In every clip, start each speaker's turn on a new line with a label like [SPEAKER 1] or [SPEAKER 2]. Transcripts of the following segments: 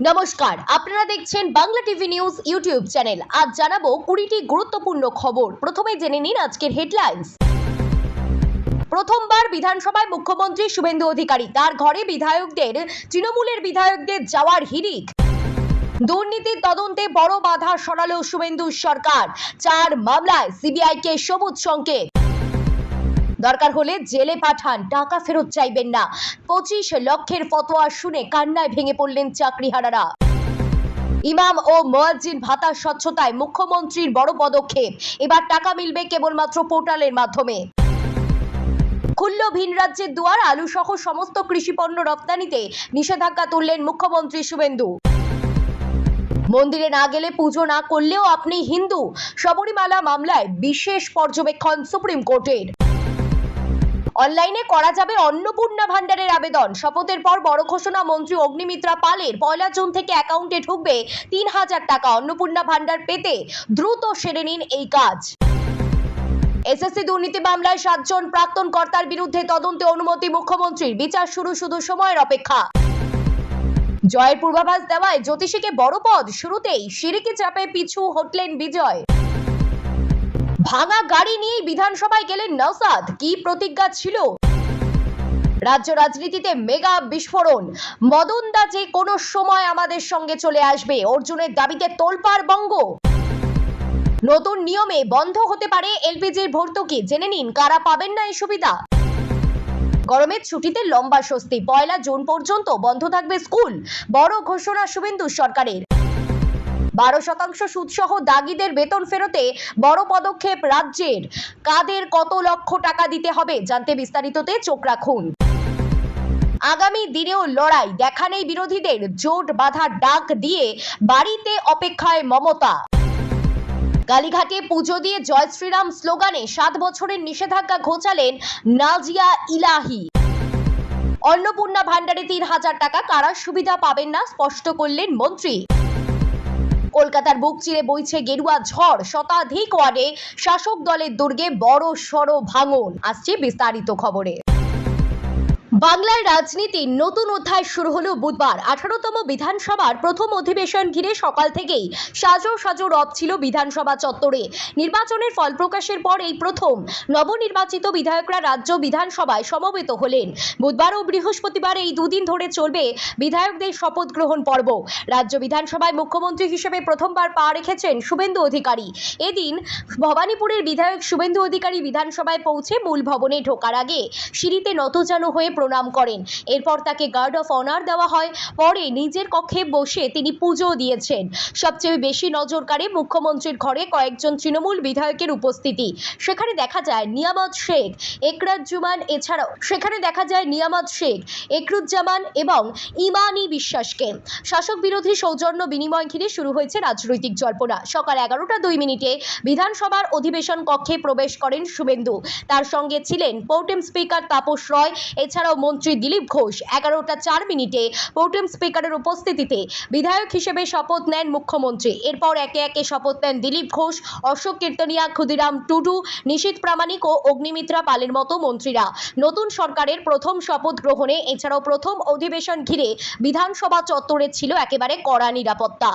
[SPEAKER 1] নমস্কার, আপনারা দেখছেন Bangla TV news YouTube channel. আজ জানাবো 20টি গুরুত্বপূর্ণ খবর। প্রথমে জেনে নিন আজকের হেডলাইন্স। প্রথমবার বিধানসভায় মুখ্যমন্ত্রী শুভেন্দু অধিকারী, তার ঘরে তৃণমূলের বিধায়কদের যাওয়ার হিড়িক। দুর্নীতির তদন্তে বড় বাধা সরালো শুভেন্দু সরকার, 4 মামলায় সিবিআইকে সবুজ সংকেত। দরকার হলে জেলে পাঠান, টাকা ফেরত চাইবেন না। 25 লক্ষের ফতোয়া শুনে কান্নায় ভেঙে পড়লেন চাকরিহারারা। ইমাম ও মুয়াজ্জিন ভাতা স্বচ্ছতায় মুখ্যমন্ত্রীর বড় পদক্ষেপ, এবার টাকা মিলবে কেবলমাত্র পোর্টালের মাধ্যমে। খুলল ভিন রাজ্যের দুয়ার, আলু সহ সমস্ত কৃষিপণ্য রপ্তানিতে নিষেধাজ্ঞা তুললেন মুখ্যমন্ত্রী শুভেন্দু। মন্দিরে না গেলে পুজো না করলেও আপনি হিন্দু, শবরীমালা মামলায় বিশেষ পর্যবেক্ষণ সুপ্রিম কোর্টের। অনলাইনে করা যাবে অন্নপূর্ণা ভান্ডারের আবেদন, শপথের পর বড় ঘোষণা মন্ত্রী অগ্নিমিত্রা পালের। 1 জুন থেকে অ্যাকাউন্টে ঢুকবে 3000 টাকা। অন্নপূর্ণা ভান্ডার পেতে দ্রুত সেরে নিন এই কাজ। এসএসসি দুর্নীতি মামলায় 7 জন প্রাক্তন কর্তার বিরুদ্ধে তদন্তে অনুমতি মুখ্যমন্ত্রীর, বিচার শুধু সময়ের অপেক্ষা। জয়ের পূর্বাভাস দেওয়ায় জ্যোতিষীকে বড় পদ, শুরুতেই সিরিকি চাপে পিছু হটলেন বিজয়। ভাঙা গাড়ি নিয়ে বিধানসভায় গেলেন নওশাদ, কি প্রতিজ্ঞা ছিল? রাজ্য রাজনীতিতে মেগা বিস্ফোরণ, মদনদা যে কোনো সময় আমাদের সঙ্গে চলে আসবে, অর্জুনের দাবিতে তোলপাড় বঙ্গ। নতুন নিয়মে বন্ধ হতে পারে এলপিজির ভর্তুকি, জেনে নিন কারা পাবেন না এই সুবিধা। গরমের ছুটিতে লম্বা স্বস্তি, 1 জুন পর্যন্ত বন্ধ থাকবে স্কুল, বড় ঘোষণা শুভেন্দু সরকারের। 12% সুদসহ দাগিদের বেতন ফেরতে বড় পদক্ষেপ রাজ্যের, কাদের কত লক্ষ টাকা দিতে হবে জানতে বিস্তারিততে চোখ রাখুন। আগামী দিনেও লড়াই, দেখা নেই বিরোধীদের, জোট বাঁধার ডাক দিয়ে বাড়িতে অপেক্ষায় মমতা। কালীঘাটে পুজো দিয়ে জয় শ্রীরাম স্লোগানে 7 বছরের নিষেধাজ্ঞা ঘোচালেন নাজিয়া ইলাহি। অন্নপূর্ণা ভান্ডারে 3000 টাকা, কারা সুবিধা পাবেন না স্পষ্ট করলেন মন্ত্রী। কলকাতার বুক চিরে বইছে গেরুয়া ঝড়, শতাধিক ওয়ার্ডে শাসক দলের দুর্গে বড় সড় ভাঙন। আসছে বিস্তারিত খবরে। বাংলার রাজনীতির নতুন অধ্যায় শুরু হলো বুধবার। 18তম বিধানসভার প্রথম অধিবেশন ঘিরে সকাল থেকেই সাজো রব ছিল বিধানসভা চত্বরে। নির্বাচনের ফল প্রকাশের পর এই প্রথম নবনির্বাচিত বিধায়করা রাজ্য বিধানসভায় সমবেত হলেন। বুধবার ও বৃহস্পতিবার এই দুদিন ধরে চলবে বিধায়কদের শপথ গ্রহণ পর্ব। রাজ্য বিধানসভায় মুখ্যমন্ত্রী হিসেবে প্রথমবার পা রেখেছেন শুভেন্দু অধিকারী। এদিন ভবানীপুরের বিধায়ক শুভেন্দু অধিকারী বিধানসভায় পৌঁছে মূল ভবনে ঢোকার আগে সিঁড়িতে নতজানু হয়ে প্রণাম করেন। এরপর তাকে গার্ড অফ অনার দেওয়া হয়। পরে নিজের কক্ষে বসে তিনি পুজো দিয়েছেন। সবচেয়ে বেশি নজর কাড়ে মুখ্যমন্ত্রীর ঘরে কয়েকজন তৃণমূল বিধায়কের উপস্থিতি। সেখানে দেখা যায় নিয়ামত শেখ, একরুজ্জামান এবং ইমানি বিশ্বাসকে। শাসক বিরোধী সৌজন্য বিনিময় ঘিরে শুরু হয়েছে রাজনৈতিক জল্পনা। সকাল 11টা 2 মিনিটে বিধানসভার অধিবেশন কক্ষে প্রবেশ করেন শুভেন্দু। তার সঙ্গে ছিলেন প্রোটেম স্পিকার তাপস রয়, এছাড়াও মন্ত্রী দিলীপ ঘোষ। 11টা 4 মিনিটে প্রোটেম স্পিকারের উপস্থিতিতে বিধায়ক হিসেবে শপথ নেন মুখ্যমন্ত্রী। এরপর একে একে শপথ নেন দিলীপ ঘোষ, অশোক কীর্তনিয়া, ক্ষুদিরাম টুডু, নিশীথ প্রামাণিক ও অগ্নিমিত্রা পালের মতো মন্ত্রীরা। নতুন সরকারের প্রথম শপথ গ্রহণে এছাড়াও প্রথম অধিবেশন ঘিরে বিধানসভা চত্বরে ছিল একেবারে কড়া নিরাপত্তা।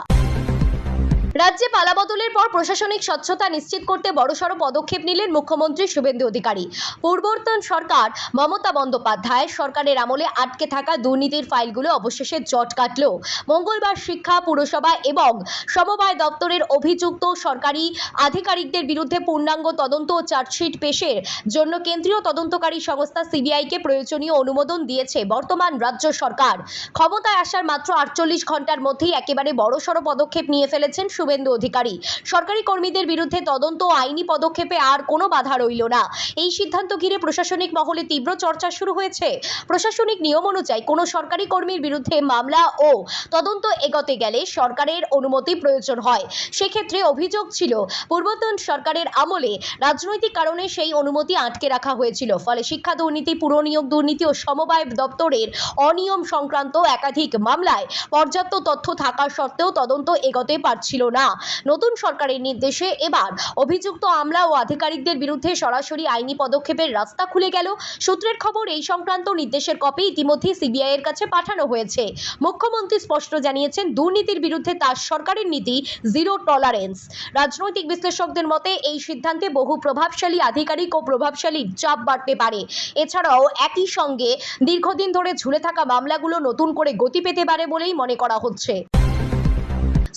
[SPEAKER 1] রাজ্যে পালাবদলের পর প্রশাসনিক স্বচ্ছতা নিশ্চিত করতে বড়সড় পদক্ষেপ নিলেন মুখ্যমন্ত্রী শুভেন্দু অধিকারী। পূর্ববর্তী সরকার মমতা বন্দ্যোপাধ্যায় সরকারের আমলে আটকে থাকা দুর্নীতির ফাইলগুলো অবশেষে জট কাটল। মঙ্গলবার শিক্ষা, পুরসভা এবং সমবায় দপ্তরের অভিযুক্ত সরকারি আধিকারিকদের বিরুদ্ধে পূর্ণাঙ্গ তদন্ত ও চার্জশিট পেশের জন্য কেন্দ্রীয় তদন্তকারী সংস্থা সিবিআইকে প্রয়োজনীয় অনুমোদন দিয়েছে বর্তমান রাজ্য সরকার। ক্ষমতায় আসার মাত্র 48 ঘন্টার মধ্যেই একেবারে বড়সড় পদক্ষেপ নিয়ে ফেলেছেন শুভেন্দু অধিকারী। সরকারি কর্মীদের বিরুদ্ধে তদন্ত ও আইনি পদক্ষেপে আর কোনো বাধা রইল না। এই সিদ্ধান্ত ঘিরে প্রশাসনিক মহলে তীব্র চর্চা শুরু হয়েছে। প্রশাসনিক নিয়ম অনুযায়ী কোনো সরকারি কর্মীর বিরুদ্ধে মামলা ও তদন্ত এগোতে গেলে সরকারের অনুমতি প্রয়োজন হয়। সেক্ষেত্রে অভিযোগ ছিল পূর্বতন সরকারের আমলে রাজনৈতিক কারণে সেই অনুমতি আটকে রাখা হয়েছিল। ফলে শিক্ষা দুর্নীতি, পুরনিয়োগ দুর্নীতি ও সমবায় দপ্তরের অনিয়ম সংক্রান্ত একাধিক মামলায় পর্যাপ্ত তথ্য থাকা সত্ত্বেও তদন্ত এগোতে পারছিল না। নতুন সরকারের নির্দেশে এবার অভিযুক্ত আমলা ও আধিকারিকদের বিরুদ্ধে সরাসরি আইনি পদক্ষেপের রাস্তা খুলে গেল। সূত্রের খবর, এই সংক্রান্ত নির্দেশের কপি ইতিমধ্যে সিবিআই এর কাছে পাঠানো হয়েছে। মুখ্যমন্ত্রী স্পষ্ট জানিয়েছেন, দুর্নীতির বিরুদ্ধে তার সরকারের নীতি জিরো টলারেন্স। রাজনৈতিক বিশ্লেষকদের মতে এই সিদ্ধান্তে বহু প্রভাবশালী আধিকারিক ও প্রভাবশালীর চাপ বাড়তে পারে। এছাড়াও একই সঙ্গে দীর্ঘদিন ধরে ঝুলে থাকা মামলাগুলো নতুন করে গতি পেতে পারে বলেই মনে করা হচ্ছে।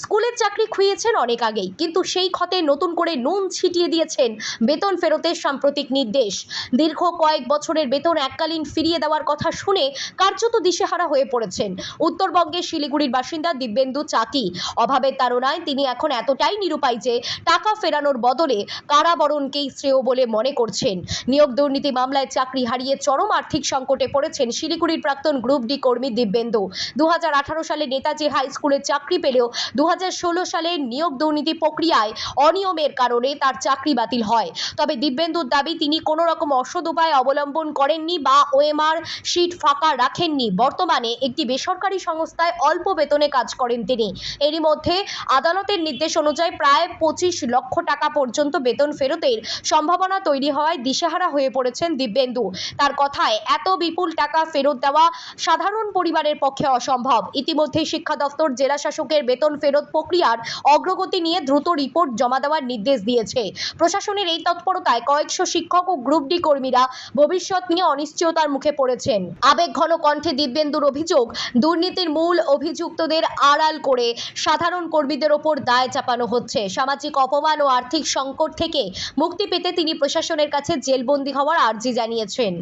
[SPEAKER 1] স্কুলের চাকরি খুইয়েছেন অনেক আগেই, কিন্তু সেই ক্ষতে নতুন করে নুন ছিটিয়ে দিয়েছেন বেতন ফেরতের সাম্প্রতিক নির্দেশ। দীর্ঘ কয়েক বছরের বেতন এককালীন ফিরিয়ে দেওয়ার কথা শুনে কার্যত দিশেহারা হয়ে পড়েছেন উত্তরবঙ্গের শিলিগুড়ির বাসিন্দা দিব্যেন্দু চাকি। অভাবের তাড়নায় তিনি এখন এতটাই নিরুপায় যে টাকা ফেরানোর বদলে কারাবরণকেই শ্রেয় বলে মনে করছেন। নিয়োগ দুর্নীতি মামলায় চাকরি হারিয়ে চরম আর্থিক সংকটে পড়েছেন শিলিগুড়ির প্রাক্তন গ্রুপ ডি কর্মী দিব্যেন্দু। 2018 সালে নেতাজি হাই স্কুলে চাকরি পেলেও 2016 সালে নিয়োগ দুর্নীতি প্রক্রিয়ায় অনিয়মের কারণে তার চাকরি বাতিল হয়। তবে দিব্যেন্দুর দাবি, তিনি কোনো রকম অসৎ উপায় অবলম্বন করেননি বা ওএমআর শিট ফাঁকা রাখেননি। বর্তমানে একটি বেসরকারি সংস্থায় অল্প বেতনে কাজ করেন তিনি। এরই মধ্যে আদালতের নির্দেশ অনুযায়ী প্রায় 25 লক্ষ টাকা পর্যন্ত বেতন ফেরতের সম্ভাবনা তৈরি হওয়ায় দিশেহারা হয়ে পড়েছেন দিব্যেন্দু। তার কথায়, এত বিপুল টাকা ফেরত দেওয়া সাধারণ পরিবারের পক্ষে অসম্ভব। ইতিমধ্যে শিক্ষা দপ্তর জেলা শাসকের বেতন ফেরত প্রক্রিয়ার অগ্রগতি নিয়ে দ্রুত রিপোর্ট জমা দেওয়ার নির্দেশ দিয়েছে। প্রশাসনের এই তৎপরতায় কয়েকশো শিক্ষক ও গ্রুপ ডি কর্মীরা ভবিষ্যৎ নিয়ে অনিশ্চয়তার মুখে পড়েছেন। আবেগঘন কণ্ঠে দিব্যেন্দুর অভিযোগ, দুর্নীতির মূল অভিযুক্তদের আড়াল করে সাধারণ কর্মীদের ওপর দায় চাপানো হচ্ছে। সামাজিক অপমান ও আর্থিক সংকট থেকে মুক্তি পেতে তিনি প্রশাসনের কাছে জেলবন্দী হওয়ার আর্জি জানিয়েছেন।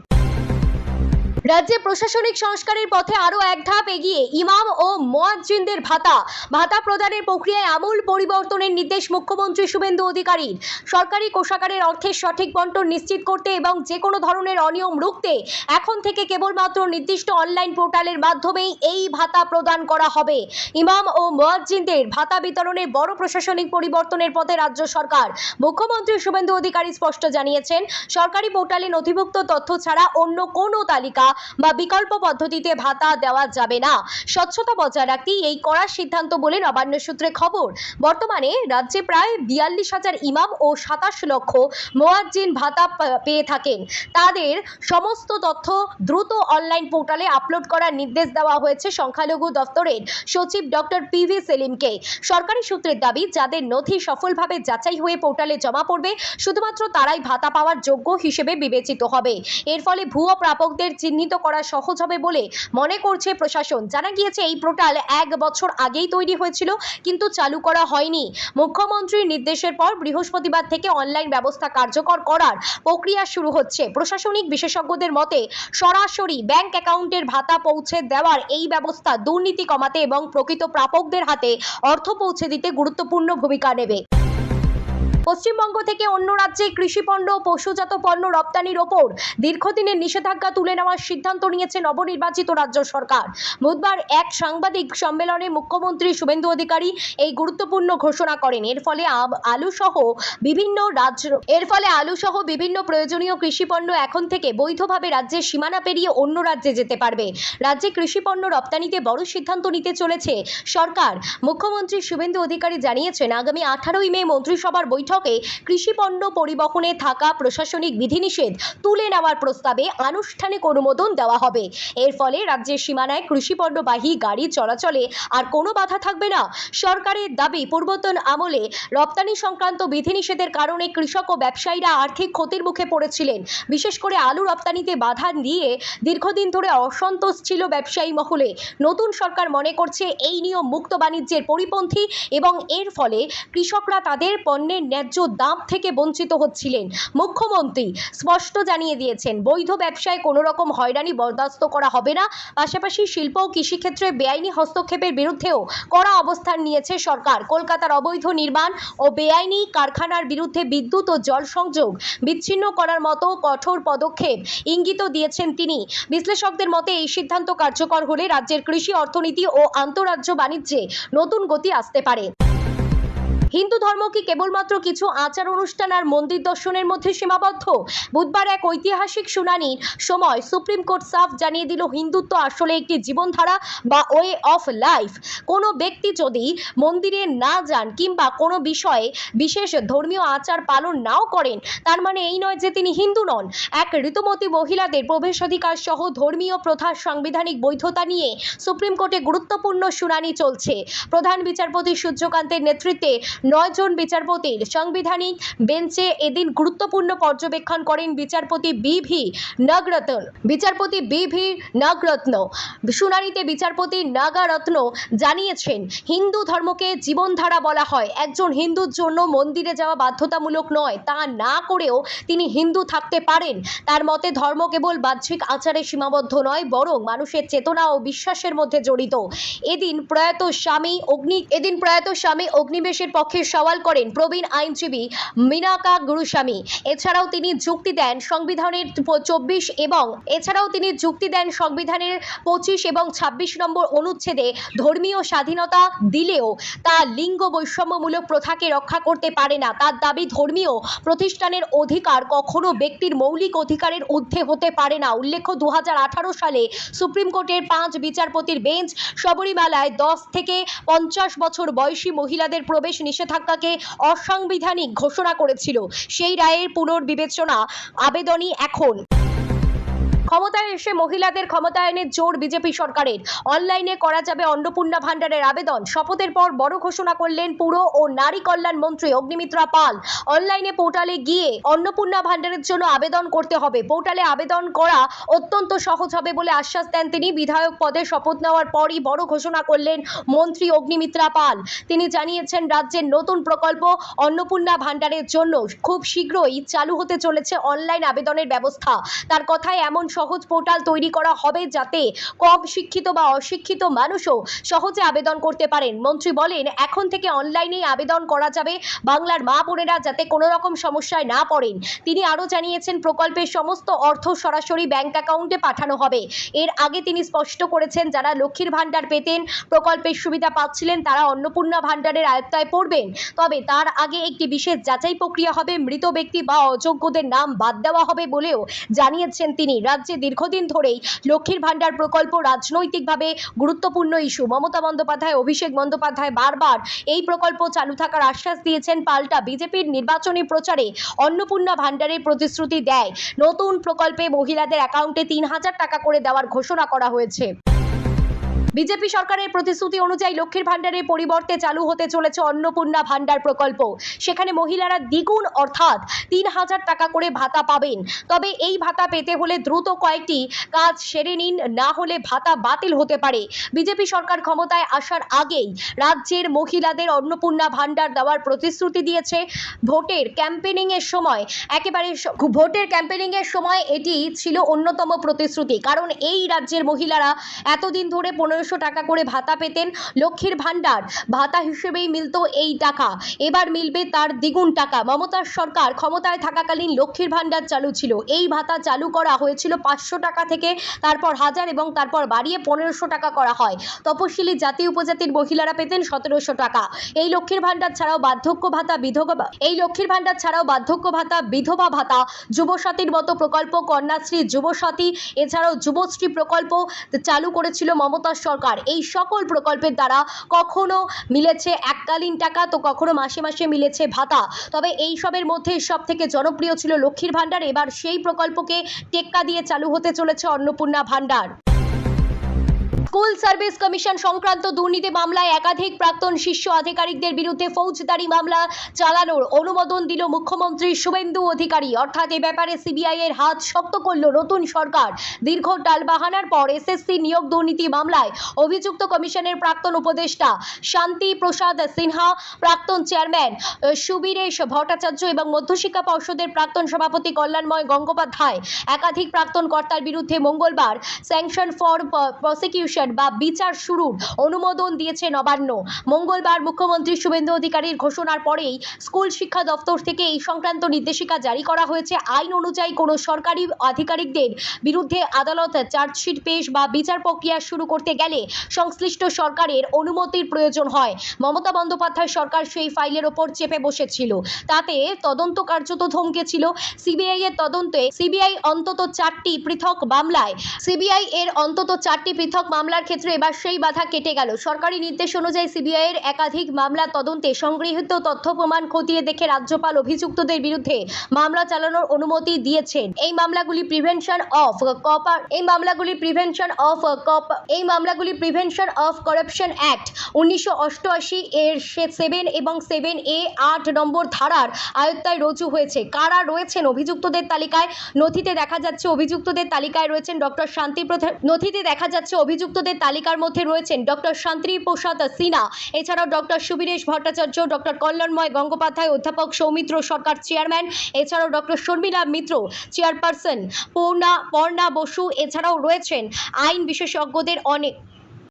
[SPEAKER 1] রাজ্যে প্রশাসনিক সংস্কারের পথে আরও এক ধাপ এগিয়ে ইমাম ও মুয়াজ্জিনদের ভাতা প্রদানের প্রক্রিয়ায় আমূল পরিবর্তনের নির্দেশ মুখ্যমন্ত্রী শুভেন্দু অধিকারীর। সরকারি কোষাগারের অর্থের সঠিক বণ্টন নিশ্চিত করতে এবং যে কোনো ধরনের অনিয়ম রুখতে এখন থেকে কেবলমাত্র নির্দিষ্ট অনলাইন পোর্টালের মাধ্যমেই এই ভাতা প্রদান করা হবে। ইমাম ও মুয়াজ্জিনদের ভাতা বিতরণে বড় প্রশাসনিক পরিবর্তনের পথে রাজ্য সরকার। মুখ্যমন্ত্রী শুভেন্দু অধিকারী স্পষ্ট জানিয়েছেন, সরকারি পোর্টালে নথিভুক্ত তথ্য ছাড়া অন্য কোনো তালিকা বা বিকল্প পদ্ধতিতে ভাতা দেওয়া যাবে না। স্বচ্ছতা বজায় রাখতেই এই কড়া সিদ্ধান্ত বলে নবান্ন সূত্রে খবর। বর্তমানে রাজ্যে প্রায় 42,000 ইমাম ও 27 লক্ষ মুয়াজ্জিন ভাতা পেয়ে থাকেন। তাদের সমস্ত তথ্য দ্রুত অনলাইন পোর্টালে আপলোড করার নির্দেশ দেওয়া হয়েছে সংখ্যালঘু দপ্তরের সচিব ডক্টর পিভি সেলিমকে। সরকারি সূত্রের দাবি, যাদের নথি সফলভাবে যাচাই হয়ে পোর্টালে জমা পড়বে শুধুমাত্র তারাই ভাতা পাওয়ার যোগ্য হিসেবে বিবেচিত হবে। এর ফলে ভুয়ো প্রাপকদের চিহ্নিত করা সহজ হবে বলে মনে করছে প্রশাসন। জানা গিয়েছে, এই পোর্টাল 1 বছর আগেই তৈরি হয়েছিল, কিন্তু চালু করা হয়নি। মুখ্যমন্ত্রীর নির্দেশের পর বৃহস্পতিবার থেকে অনলাইন ব্যবস্থা কার্যকর করার প্রক্রিয়া শুরু হচ্ছে। প্রশাসনিক বিশেষজ্ঞদের মতে, সরাসরি ব্যাংক অ্যাকাউন্টের ভাতা পৌঁছে দেওয়ার এই ব্যবস্থা দুর্নীতি কমাতে এবং প্রকৃত প্রাপকদের হাতে অর্থ পৌঁছে দিতে গুরুত্বপূর্ণ ভূমিকা নেবে। পশ্চিমবঙ্গ থেকে অন্য রাজ্যে কৃষিপণ্য ও পশুজাত পণ্য রপ্তানির ওপর দীর্ঘদিনের নিষেধাজ্ঞা তুলে নেওয়ার সিদ্ধান্ত নিয়েছে নবনির্বাচিত রাজ্য সরকার। বুধবার এক সাংবাদিক সম্মেলনে মুখ্যমন্ত্রী শুভেন্দু অধিকারী এই গুরুত্বপূর্ণ ঘোষণা করেন। এর ফলে আলু সহ বিভিন্ন প্রয়োজনীয় কৃষিপণ্য এখন থেকে বৈধভাবে রাজ্যের সীমানা পেরিয়ে অন্য রাজ্যে যেতে পারবে। রাজ্যে কৃষিপণ্য রপ্তানিতে বড় সিদ্ধান্ত নিতে চলেছে সরকার। মুখ্যমন্ত্রী শুভেন্দু অধিকারী জানিয়েছেন, আগামী 18ই মে মন্ত্রিসভার বৈঠকে কৃষিপণ্য পরিবহনে থাকা প্রশাসনিক বিধিনিষেধ তুলে নেওয়ার প্রস্তাবে আনুষ্ঠানিক অনুমোদন দেওয়া হবে। এর ফলে রাজ্যের সীমানায় কৃষিপণ্যবাহী গাড়ি চলাচলে আর কোনো বাধা থাকবে না। সরকারের দাবি, পূর্বতন আমলে রপ্তানি সংক্রান্ত বিধিনিষেধের কারণে কৃষক ও ব্যবসায়ীরা আর্থিক ক্ষতির মুখে পড়েছিলেন। বিশেষ করে আলু রপ্তানিতে বাধা দিয়ে দীর্ঘদিন ধরে অসন্তোষ ছিল ব্যবসায়ী মহলে। নতুন সরকার মনে করছে এই নিয়ম মুক্ত বাণিজ্যের পরিপন্থী এবং এর ফলে কৃষকরা তাদের পণ্যের ন্যায্য দাম থেকে বঞ্চিত হচ্ছিলেন। মুখ্যমন্ত্রী স্পষ্ট জানিয়ে দিয়েছেন, বৈধ ব্যবসায় কোনো রকম হয়রানি বরদাস্ত করা হবে না। পাশাপাশি শিল্প ও কৃষিক্ষেত্রে বেআইনি হস্তক্ষেপের বিরুদ্ধেও কড়া অবস্থান নিয়েছে সরকার। কলকাতার অবৈধ নির্মাণ ও বেআইনি কারখানার বিরুদ্ধে বিদ্যুৎ ও জল সংযোগ বিচ্ছিন্ন করার মতো কঠোর পদক্ষেপ ইঙ্গিত দিয়েছেন তিনি। বিশ্লেষকদের মতে, এই সিদ্ধান্ত কার্যকর হলে রাজ্যের কৃষি অর্থনীতি ও আন্তঃরাজ্য বাণিজ্যে নতুন গতি আসতে পারে। হিন্দু ধর্ম কি কেবলমাত্র কিছু আচার অনুষ্ঠান আর মন্দির দর্শনের মধ্যে সীমাবদ্ধ? বুধবার এক ঐতিহাসিক শুনানির সময় সুপ্রিম কোর্ট সাফ জানিয়ে দিল, হিন্দুত্ব আসলে একটি জীবনধারা বা ওয়ে অফ লাইফ। কোনো ব্যক্তি যদি মন্দিরে না যান কিংবা কোনো বিষয়ে বিশেষ ধর্মীয় আচার পালন নাও করেন, তার মানে এই নয় যে তিনি হিন্দু নন। এক ঋতুমতী মহিলাদের প্রবেশাধিকার সহ ধর্মীয় প্রথার সাংবিধানিক বৈধতা নিয়ে সুপ্রিম কোর্টে গুরুত্বপূর্ণ শুনানি চলছে। প্রধান বিচারপতি সূর্যকান্তের নেতৃত্বে 9 জন বিচারপতির সাংবিধানিক বেঞ্চে এদিন গুরুত্বপূর্ণ পর্যবেক্ষণ করেন বিচারপতি বি ভি নাগরত্ন। শুনানিতে বিচারপতি নাগারত্ন জানিয়েছেন, হিন্দু ধর্মকে জীবনধারা বলা হয়। একজন হিন্দুর জন্য মন্দিরে যাওয়া বাধ্যতামূলক নয়। তা না করেও তিনি হিন্দু থাকতে পারেন। তার মতে ধর্ম কেবল বাহ্যিক আচারে সীমাবদ্ধ নয়, বরং মানুষের চেতনা ও বিশ্বাসের মধ্যে জড়িত। এদিন প্রয়াত স্বামী অগ্নিবেশের পক্ষে সওয়াল করেন প্রবীণ আইনজীবী মীনাকা গুরুস্বামী। এছাড়াও তিনি যুক্তি দেন সংবিধানের 25 এবং 26 নম্বর অনুচ্ছেদে ধর্মীয় স্বাধীনতা দিলেও তা লিঙ্গ বৈষম্যমূলক প্রথাকে রক্ষা করতে পারে না। তার দাবি, ধর্মীয় প্রতিষ্ঠানের অধিকার কখনো ব্যক্তির মৌলিক অধিকারের ঊর্ধ্বে হতে পারে না। উল্লেখ্য, 2018 সালে সুপ্রিম কোর্টের 5 বিচারপতির বেঞ্চ শবরীমালায় 10 থেকে 50 বছর বয়সী মহিলাদের প্রবেশ নিষেধাজ্ঞাকে অসাংবিধানিক ঘোষণা করেছিল। সেই রায়ের পুনর্বিবেচনা আবেদনই এখন। ক্ষমতায় এসে মহিলাদের ক্ষমতায়নের জোর বিজেপি সরকারের। অনলাইনে করা যাবে অন্নপূর্ণা ভান্ডারের আবেদন। শপথের পর বড় ঘোষণা করলেন পুর ও নারী কল্যাণ মন্ত্রী অগ্নিমিত্রা পাল। অনলাইনে পোর্টালে গিয়ে অন্নপূর্ণা ভান্ডারের জন্য আবেদন করতে হবে। পোর্টালে আবেদন করা অত্যন্ত সহজ হবে বলে আশ্বাস দেন তিনি। বিধায়ক পদে শপথ নেওয়ার পরই বড় ঘোষণা করলেন মন্ত্রী অগ্নিমিত্রা পাল। তিনি জানিয়েছেন, রাজ্যের নতুন প্রকল্প অন্নপূর্ণা ভান্ডারের জন্য খুব শীঘ্রই চালু হতে চলেছে অনলাইন আবেদনের ব্যবস্থা। তার কথায় এমন সহজ পোর্টাল তৈরি করা হবে যাতে কম শিক্ষিত বা অশিক্ষিত মানুষও সহজে আবেদন করতে পারেন। মন্ত্রী বলেন, এখন থেকে অনলাইনেই আবেদন করা যাবে, বাংলার মা বোনেরা যাতে কোনো রকম সমস্যায় না পড়েন। তিনি আরও জানিয়েছেন, প্রকল্পের সমস্ত অর্থ সরাসরি ব্যাংক অ্যাকাউন্টে পাঠানো হবে। এর আগে তিনি স্পষ্ট করেছেন, যারা লক্ষ্মীর ভান্ডার পেতেন, প্রকল্পের সুবিধা পাচ্ছিলেন, তারা অন্নপূর্ণা ভান্ডারের আওতায় পড়বেন। তবে তার আগে একটি বিশেষ যাচাই প্রক্রিয়া হবে। মৃত ব্যক্তি বা অযোগ্যদের নাম বাদ দেওয়া হবে বলেও জানিয়েছেন তিনি। রাজ্যে দীর্ঘদিন ধরেই লক্ষ্মীর ভান্ডার প্রকল্প রাজনৈতিকভাবে গুরুত্বপূর্ণ ইস্যু। মমতা বন্দ্যোপাধ্যায়, অভিষেক বন্দ্যোপাধ্যায় বারবার এই প্রকল্প চালু থাকার আশ্বাস দিয়েছেন। পাল্টা বিজেপির নির্বাচনী প্রচারে অন্নপূর্ণা ভান্ডারের প্রতিশ্রুতি দেয়। নতুন প্রকল্পে মহিলাদের অ্যাকাউন্টে 3000 টাকা করে দেওয়ার ঘোষণা করা হয়েছে। বিজেপি সরকারের প্রতিশ্রুতি অনুযায়ী লক্ষ্মীর ভান্ডারের পরিবর্তে চালু হতে চলেছে অন্নপূর্ণা ভান্ডার প্রকল্প। সেখানে মহিলারা দ্বিগুণ অর্থাৎ 3000 টাকা করে ভাতা পাবেন। তবে এই ভাতা পেতে হলে দ্রুত কয়েকটি কাজ সেরে নিন, না হলে ভাতা বাতিল হতে পারে। বিজেপি সরকার ক্ষমতায় আসার আগেই রাজ্যের মহিলাদের অন্নপূর্ণা ভান্ডার দেওয়ার প্রতিশ্রুতি দিয়েছে। ভোটের ক্যাম্পেনিং এর সময় এটি ছিল অন্যতম প্রতিশ্রুতি। কারণ এই রাজ্যের মহিলারা এতদিন ধরে 1500 টাকা করে ভাতা পেতেন। লক্ষ্মীর ভান্ডার ভাতা হিসেবেই মিলত এই টাকা, এবার মিলবে তার দ্বিগুণ টাকা। মমতার সরকার ক্ষমতায় থাকাকালীন লক্ষ্মীর ভান্ডার চালু ছিল। এই ভাতা চালু করা হয়েছিল 500 টাকা থেকে, তারপর 1000 এবং তারপর বাড়িয়ে 1500 টাকা করা হয়। তপশিলি জাতি উপজাতির মহিলারা পেতেন 1700 টাকা। এই লক্ষ্মীর ভান্ডার ছাড়াও বার্ধক্য ভাতা, বিধবা ভাতা, যুবসাথীর মতো প্রকল্প, কন্যাশ্রী, যুবসাথী, এছাড়াও যুবশ্রী প্রকল্প চালু করেছিল মমতার সরকার। এই সকল প্রকল্পের দ্বারা কখনো মিলেছে এককালীন টাকা, তো কখনো মাসে মাসে মিলেছে ভাতা। তবে এই সবের মধ্যে সবথেকে জনপ্রিয় ছিল লক্ষ্মীর ভান্ডার। এবার সেই প্রকল্পকে টেক্কা দিয়ে চালু হতে চলেছে অন্নপূর্ণা ভান্ডার। স্কুল সার্ভিস কমিশন সংক্রান্ত দুর্নীতি মামলায় একাধিক প্রাক্তন শীর্ষ আধিকারিকদের বিরুদ্ধে ফৌজদারি মামলা চালানোর অনুমোদন দিল মুখ্যমন্ত্রী শুভেন্দু অধিকারী। অর্থাৎ এ ব্যাপারে সিবিআই এর হাত শক্ত করল নতুন সরকার। দীর্ঘ টালবাহানার পর এসএসসি নিয়োগ দুর্নীতি মামলায় অভিযুক্ত কমিশনের প্রাক্তন উপদেষ্টা শান্তি প্রসাদ সিনহা, প্রাক্তন চেয়ারম্যান সুবীরেশ ভট্টাচার্য এবং মধ্যশিক্ষা পর্ষদের প্রাক্তন সভাপতি কল্যাণময় গঙ্গোপাধ্যায় একাধিক প্রাক্তন কর্তার বিরুদ্ধে মঙ্গলবার স্যাংশন ফর প্রসিকিউশন প্রসিকিউশন বা বিচার শুরুর অনুমোদন দিয়েছে নবান্ন। মঙ্গলবার মুখ্যমন্ত্রী শুভেন্দু অধিকারীর ঘোষণার পরেই স্কুল শিক্ষা দপ্তর থেকে এই সংক্রান্ত নির্দেশিকা জারি করা হয়েছে। আইন অনুযায়ী কোনো সরকারি আধিকারিকদের বিরুদ্ধে আদালত চার্জশিট পেশ বা বিচার প্রক্রিয়া শুরু করতে গেলে সংশ্লিষ্ট সরকারের অনুমতির প্রয়োজন হয়। মমতা বন্দ্যোপাধ্যায় সরকার সেই ফাইলের ওপর চেপে বসেছিল, তাতে তদন্ত কার্যত থমকেছিল। সিবিআই এর তদন্তে সিবিআই অন্তত 4টি পৃথক মামলার ক্ষেত্রে এবার সেই বাধা কেটে গেল। সরকারি নির্দেশ অনুযায়ী সিবিআই এর একাধিক মামলা তদন্তে সংগৃহীত তথ্য প্রমাণ খতিয়ে দেখে রাজ্যপাল অভিযুক্তদের বিরুদ্ধে মামলা চালানোর অনুমতি দিয়েছেন। এই মামলাগুলি প্রিভেনশন অফ করাপশন অ্যাক্ট 1988 এর 7 এবং 7A 8 নম্বর ধারার আওতায় রুজু হয়েছে। কারা রয়েছেন অভিযুক্তদের তালিকায়? নথিতে দেখা যাচ্ছে অভিযুক্তদের তালিকায় রয়েছেন অভিযুক্তদের তালিকার মধ্যে রয়েছেন ডক্টর শান্তি প্রসাদ সিনহা, এছাড়াও ডক্টর সুবীরেশ ভট্টাচার্য, ডক্টর কল্যাণময় গঙ্গোপাধ্যায়, অধ্যাপক সৌমিত্র সরকার চেয়ারম্যান, এছাড়াও ডক্টর শর্মিলা মিত্র চেয়ারপারসন, পর্ণা বসু, এছাড়াও রয়েছেন আইন বিশেষজ্ঞদের অনেক